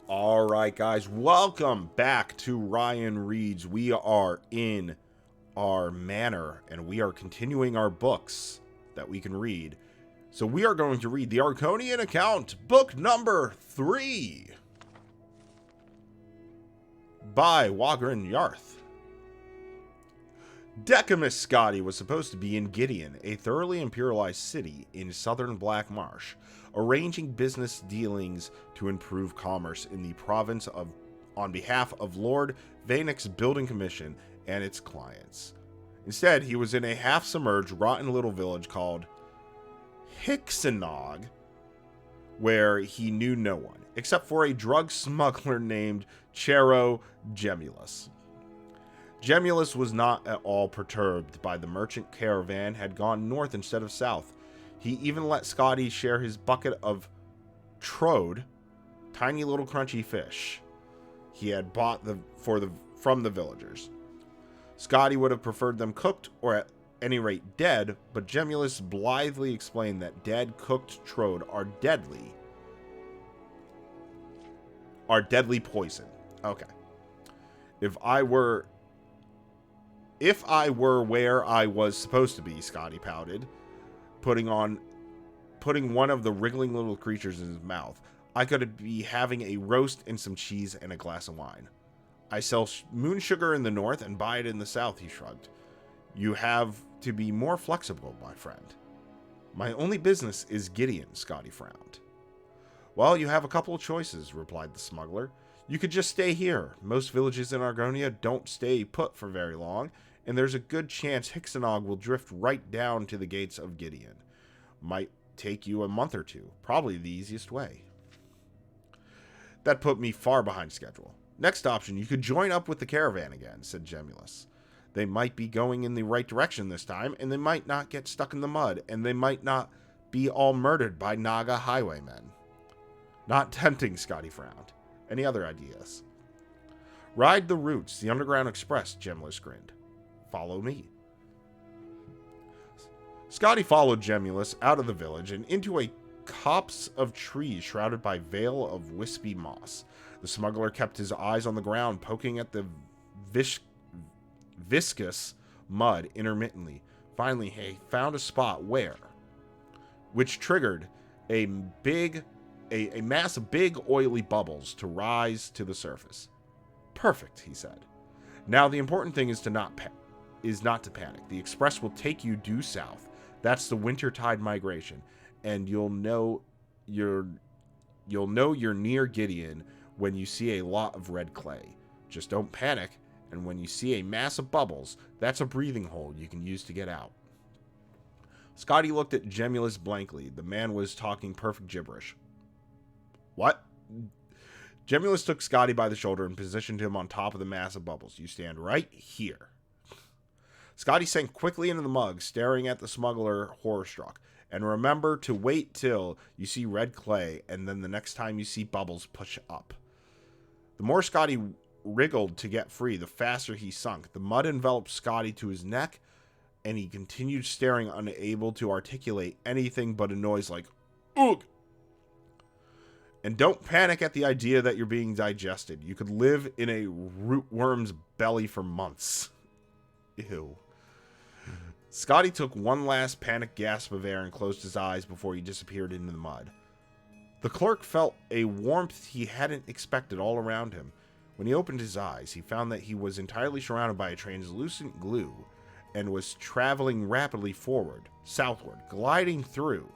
Alright guys, welcome back to Ryan Reads. We are in our manor and we are continuing our books that we can read. So we are going to read the Argonian account, book number 3 by Wagrin Yarth. Decamus Scotti was supposed to be in Gideon, a thoroughly imperialized city in southern Black Marsh, arranging business dealings to improve commerce in the province on behalf of Lord Vaynek's building commission and its clients. Instead, he was in a half-submerged, rotten little village called Hixenog, where he knew no one, except for a drug smuggler named Chero Gemulus. Gemulus was not at all perturbed by the merchant caravan had gone north instead of south. He even let Scotti share his bucket of trode, tiny little crunchy fish he had bought from the villagers. Scotti would have preferred them cooked or at any rate dead, but Gemulus blithely explained that dead cooked trode are deadly poison. Okay. If I were where I was supposed to be, Scotti pouted, putting one of the wriggling little creatures in his mouth, I could be having a roast and some cheese and a glass of wine. I sell moon sugar in the north and buy it in the south, he shrugged. You have to be more flexible, my friend. My only business is Gideon, Scotti frowned. Well, you have a couple of choices, replied the smuggler. You could just stay here. Most villages in Argonia don't stay put for very long, and there's a good chance Hixenog will drift right down to the gates of Gideon. Might take you a month or two. Probably the easiest way. That put me far behind schedule. Next option, you could join up with the caravan again, said Gemulus. They might be going in the right direction this time, and they might not get stuck in the mud, and they might not be all murdered by Naga highwaymen. Not tempting, Scotti frowned. Any other ideas? Ride the routes, the Underground Express, Gemulus grinned. Follow me. Scotti followed Gemulus out of the village and into a copse of trees shrouded by veil of wispy moss. The smuggler kept his eyes on the ground, poking at the viscous mud intermittently. Finally, he found a spot which triggered a mass of big oily bubbles to rise to the surface. Perfect, he said. Now the important thing is not to panic. The express will take you due south. That's the wintertide migration, and you'll know you're near Gideon when you see a lot of red clay. Just don't panic, and when you see a mass of bubbles, that's a breathing hole you can use to get out. Scotti looked at Gemulus blankly. The man was talking perfect gibberish. What? Gemulus took Scotti by the shoulder and positioned him on top of the mass of bubbles. You stand right here. Scotti sank quickly into the mug, staring at the smuggler horror-struck. And remember to wait till you see red clay, and then the next time you see bubbles, push up. The more Scotti wriggled to get free, the faster he sunk. The mud enveloped Scotti to his neck, and he continued staring, unable to articulate anything but a noise like, "Ugh!" And don't panic at the idea that you're being digested. You could live in a rootworm's belly for months. Ew. Scotti took one last panicked gasp of air and closed his eyes before he disappeared into the mud. The clerk felt a warmth he hadn't expected all around him. When he opened his eyes, he found that he was entirely surrounded by a translucent glue and was traveling rapidly southward, gliding through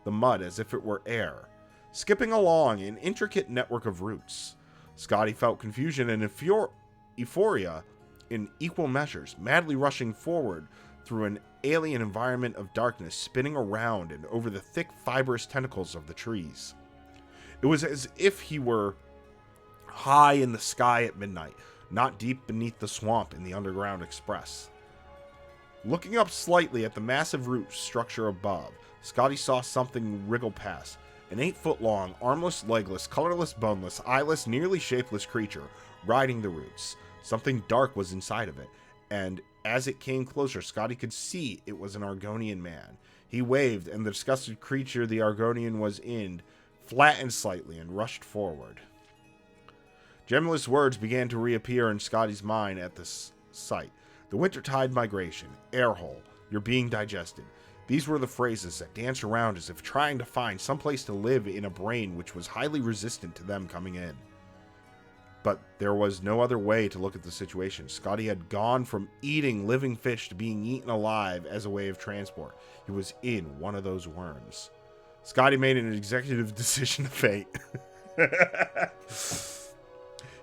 the mud as if it were air, skipping along an intricate network of roots. Scotti felt confusion and euphoria in equal measures, madly rushing forward through an alien environment of darkness, spinning around and over the thick, fibrous tentacles of the trees. It was as if he were high in the sky at midnight, not deep beneath the swamp in the Underground Express. Looking up slightly at the massive root structure above, Scotti saw something wriggle past. An 8-foot-long, armless, legless, colorless, boneless, eyeless, nearly shapeless creature riding the roots. Something dark was inside of it, and as it came closer, Scotti could see it was an Argonian man. He waved, and the disgusted creature the Argonian was in flattened slightly and rushed forward. Gemulous words began to reappear in Scotty's mind at this sight. The wintertide migration, airhole, you're being digested. These were the phrases that danced around as if trying to find some place to live in a brain which was highly resistant to them coming in. But there was no other way to look at the situation. Scotty had gone from eating living fish to being eaten alive as a way of transport. He was in one of those worms. Scotty made an executive decision to faint.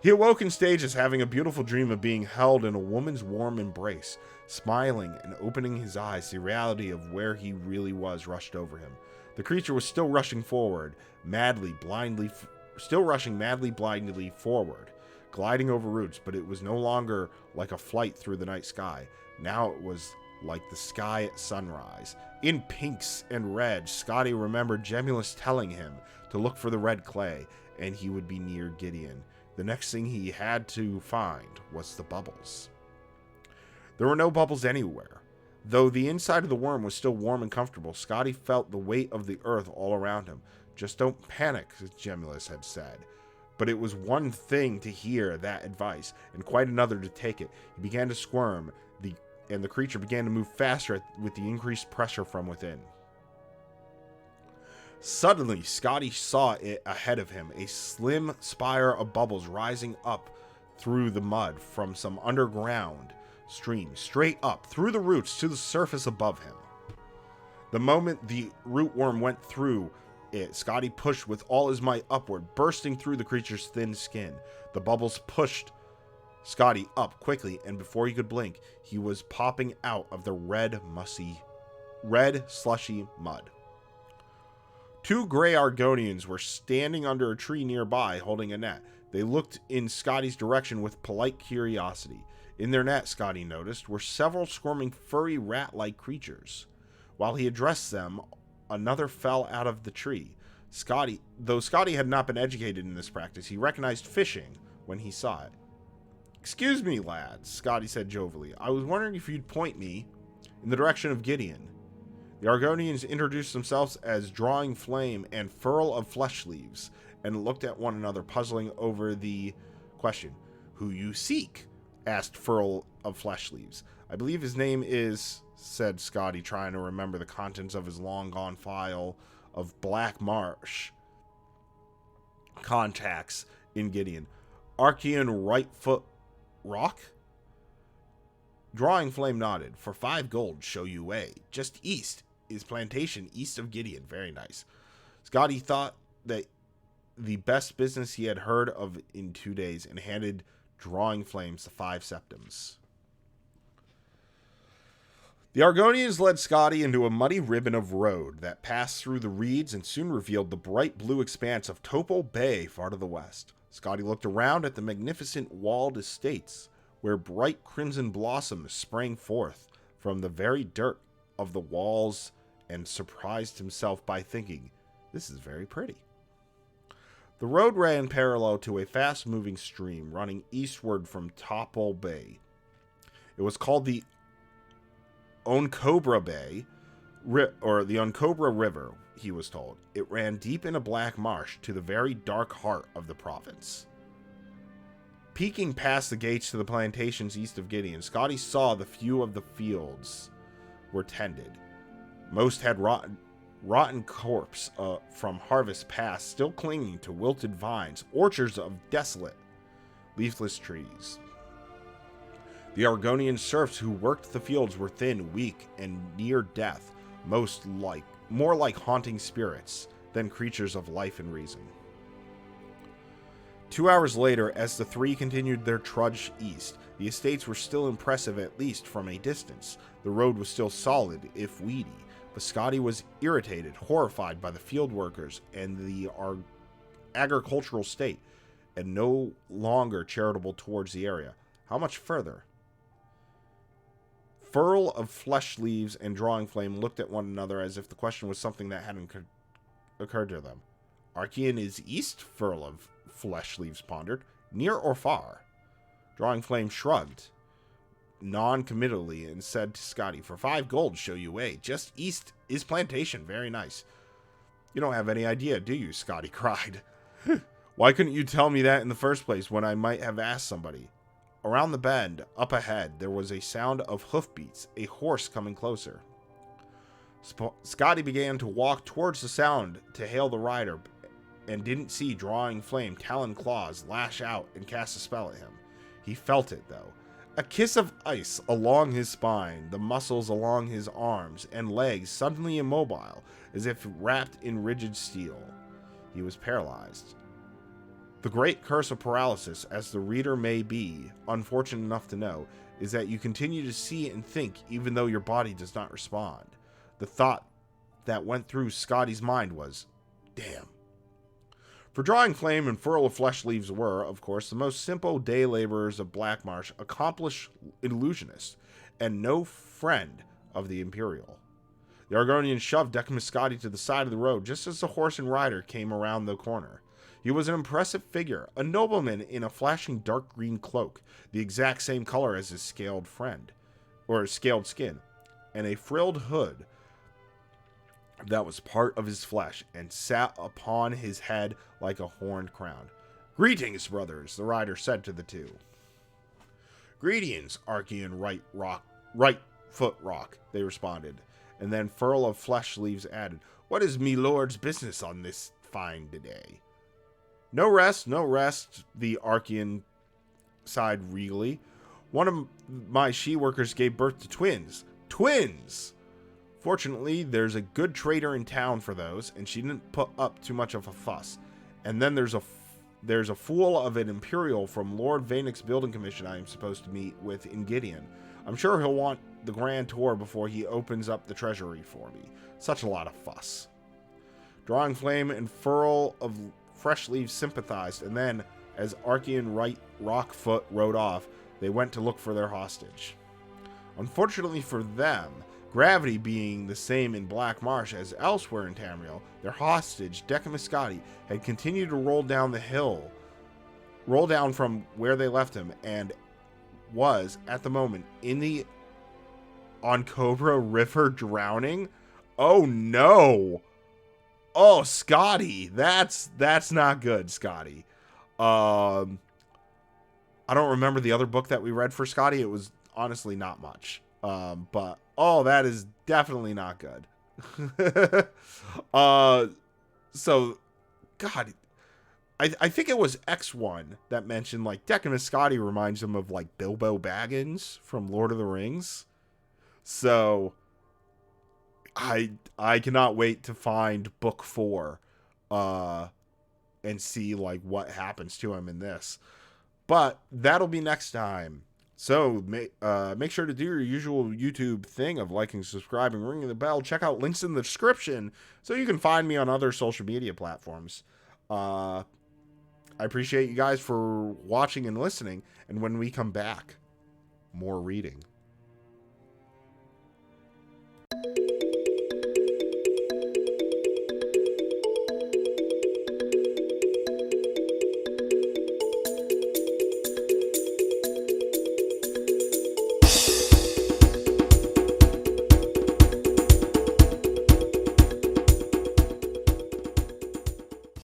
He awoke in stages, having a beautiful dream of being held in a woman's warm embrace. Smiling and opening his eyes, the reality of where he really was rushed over him. The creature was still rushing forward, madly, blindly forward, gliding over roots, but it was no longer like a flight through the night sky. Now it was like the sky at sunrise. In pinks and reds, Scotty remembered Gemulous telling him to look for the red clay, and he would be near Gideon. The next thing he had to find was the bubbles. There were no bubbles anywhere. Though the inside of the worm was still warm and comfortable, Scotty felt the weight of the earth all around him. Just don't panic, Gemulous had said. But it was one thing to hear that advice, and quite another to take it. He began to squirm, and the creature began to move faster with the increased pressure from within. Suddenly, Scotty saw it ahead of him, a slim spire of bubbles rising up through the mud from some underground stream, straight up through the roots to the surface above him. The moment the rootworm went through it, Scotty pushed with all his might upward, bursting through the creature's thin skin. The bubbles pushed Scotty up quickly, and before he could blink, he was popping out of the red, slushy mud. Two gray Argonians were standing under a tree nearby, holding a net. They looked in Scotty's direction with polite curiosity. In their net, Scotty noticed, were several squirming, furry, rat-like creatures. While he addressed them, another fell out of the tree. Though Scotty had not been educated in this practice, he recognized fishing when he saw it. "Excuse me, lads," Scotty said jovially. "I was wondering if you'd point me in the direction of Gideon." The Argonians introduced themselves as Drawing Flame and Furl of Flesh Leaves, and looked at one another, puzzling over the question. "Who you seek?" asked Furl of Flesh Leaves. "I believe his name is," said Scotty, trying to remember the contents of his long-gone file of Black Marsh contacts in Gideon. "Archean Rightfoot Rock?" Drawing Flame nodded. "For 5 gold, show you way. Just east is plantation east of Gideon." Very nice. Scotty thought that the best business he had heard of in 2 days, and handed Drawing Flames the 5 septims. The Argonians led Scotty into a muddy ribbon of road that passed through the reeds and soon revealed the bright blue expanse of Topol Bay far to the west. Scotty looked around at the magnificent walled estates, where bright crimson blossoms sprang forth from the very dirt of the walls, and surprised himself by thinking, "This is very pretty." The road ran parallel to a fast-moving stream running eastward from Topol Bay. It was called the Oncobra Bay, or the Oncobra River, he was told. It ran deep in a black marsh to the very dark heart of the province. Peeking past the gates to the plantations east of Gideon, Scotty saw the few of the fields were tended. Most had rotten corpse from harvest past, still clinging to wilted vines, orchards of desolate, leafless trees. The Argonian serfs who worked the fields were thin, weak, and near death, more like haunting spirits than creatures of life and reason. 2 hours later, as the three continued their trudge east, the estates were still impressive, at least from a distance. The road was still solid, if weedy, but Scotty was irritated, horrified by the field workers and the agricultural state, and no longer charitable towards the area. How much further? Furl of Flesh Leaves and Drawing Flame looked at one another as if the question was something that hadn't occurred to them. "Archean is east," Furl of Flesh Leaves pondered. "Near or far?" Drawing Flame shrugged non-committally and said to Scotty, "For 5 gold, show you way. Just east is plantation. Very nice." "You don't have any idea, do you?" Scotty cried. Why couldn't you tell me that in the first place when I might have asked somebody? Around the bend, up ahead, there was a sound of hoofbeats, a horse coming closer. Scotti began to walk towards the sound to hail the rider, and didn't see drawing flame talon claws lash out and cast a spell at him. He felt it, though. A kiss of ice along his spine, the muscles along his arms and legs suddenly immobile, as if wrapped in rigid steel. He was paralyzed. The great curse of paralysis, as the reader may be unfortunate enough to know, is that you continue to see and think even though your body does not respond. The thought that went through Scotty's mind was, damn. For drawing flame and furl of flesh leaves were, of course, the most simple day laborers of Blackmarsh, accomplished illusionists, and no friend of the Imperial. The Argonian shoved Decamus Scotti to the side of the road just as the horse and rider came around the corner. He was an impressive figure, a nobleman in a flashing dark green cloak, the exact same color as his scaled friend, or scaled skin, and a frilled hood that was part of his flesh and sat upon his head like a horned crown. "Greetings, brothers," the rider said to the two. "Greetings, Argonian right foot rock," they responded, and then furl of flesh leaves added, "What is me lord's business on this fine day?" No rest, the Argonian sighed regally. "One of my she-workers gave birth to twins. Twins! Fortunately, there's a good trader in town for those, and she didn't put up too much of a fuss. And then there's a fool of an Imperial from Lord Vaynek's building commission I am supposed to meet with in Gideon. I'm sure he'll want the grand tour before he opens up the treasury for me. Such a lot of fuss." Drawing flame and furl of fresh leaves sympathized, and then, as Argonian Rockfoot rode off, they went to look for their hostage. Unfortunately for them, gravity being the same in Blackmarsh as elsewhere in Tamriel, their hostage, Decamus Scotti, had continued to roll down from where they left him, and was, at the moment, on Cobra River drowning. Oh no! Oh, Scotti, that's not good, Scotti. I don't remember the other book that we read for Scotti. It was honestly not much. But oh, that is definitely not good. So, God, I think it was X1 that mentioned like Decamus Scotti reminds him of like Bilbo Baggins from Lord of the Rings. So I cannot wait to find book 4 and see like what happens to him in this. But that'll be next time. So make sure to do your usual YouTube thing of liking, subscribing, ringing the bell. Check out links in the description so you can find me on other social media platforms. I appreciate you guys for watching and listening. And when we come back, more reading.